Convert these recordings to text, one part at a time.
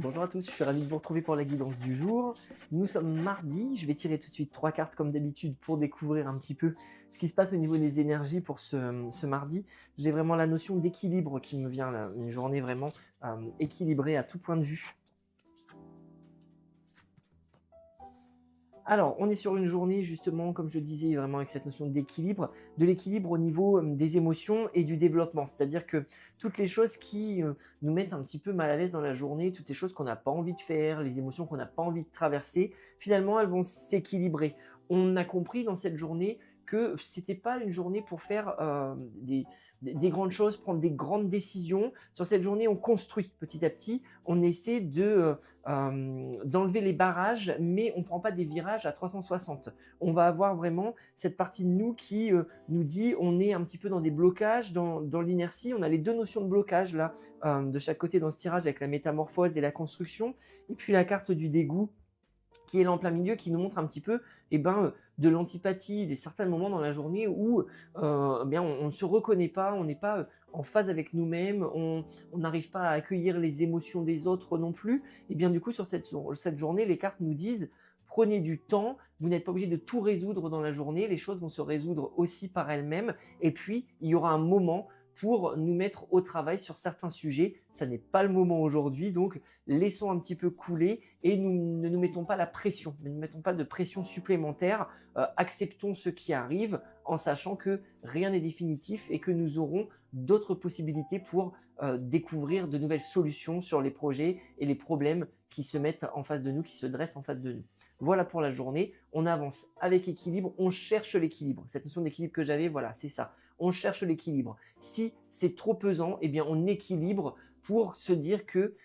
Bonjour à tous, je suis ravi de vous retrouver pour la guidance du jour. Nous sommes mardi, je vais tirer tout de suite 3 cartes comme d'habitude pour découvrir un petit peu ce qui se passe au niveau des énergies pour ce mardi. J'ai vraiment la notion d'équilibre qui me vient là, une journée vraiment équilibrée à tout point de vue. Alors, on est sur une journée justement, comme je le disais, vraiment avec cette notion d'équilibre, de l'équilibre au niveau des émotions et du développement. C'est-à-dire que toutes les choses qui nous mettent un petit peu mal à l'aise dans la journée, toutes ces choses qu'on n'a pas envie de faire, les émotions qu'on n'a pas envie de traverser, finalement, elles vont s'équilibrer. On a compris dans cette journée que c'était pas une journée pour faire des grandes choses, prendre des grandes décisions. Sur cette journée, on construit petit à petit, on essaie d'enlever les barrages, mais on ne prend pas des virages à 360. On va avoir vraiment cette partie de nous qui nous dit on est un petit peu dans des blocages, dans l'inertie. On a les deux notions de blocage là, de chaque côté dans ce tirage avec la métamorphose et la construction, et puis la carte du dégoût qui est là en plein milieu, qui nous montre un petit peu de l'antipathie, des certains moments dans la journée où bien, on ne se reconnaît pas, on n'est pas en phase avec nous-mêmes, on n'arrive pas à accueillir les émotions des autres non plus. Et bien du coup, sur cette journée, les cartes nous disent prenez du temps, vous n'êtes pas obligé de tout résoudre dans la journée, les choses vont se résoudre aussi par elles-mêmes, et puis il y aura un moment pour nous mettre au travail sur certains sujets. Ça n'est pas le moment aujourd'hui, donc laissons un petit peu couler et ne nous mettons pas la pression, ne nous mettons pas de pression supplémentaire. Acceptons ce qui arrive en sachant que rien n'est définitif et que nous aurons d'autres possibilités pour découvrir de nouvelles solutions sur les projets et les problèmes qui se mettent en face de nous, qui se dressent en face de nous. Voilà pour la journée. On avance avec équilibre, on cherche l'équilibre. Cette notion d'équilibre que j'avais, voilà, c'est ça. On cherche l'équilibre. Si c'est trop pesant, eh bien on équilibre pour se dire que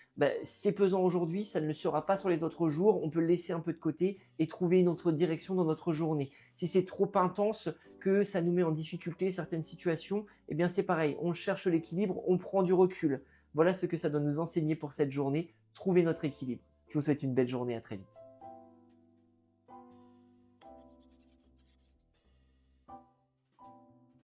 c'est pesant aujourd'hui, ça ne le sera pas sur les autres jours, on peut le laisser un peu de côté et trouver une autre direction dans notre journée. Si c'est trop intense, que ça nous met en difficulté certaines situations, eh bien c'est pareil, on cherche l'équilibre, on prend du recul. Voilà ce que ça doit nous enseigner pour cette journée, trouver notre équilibre. Je vous souhaite une belle journée, à très vite.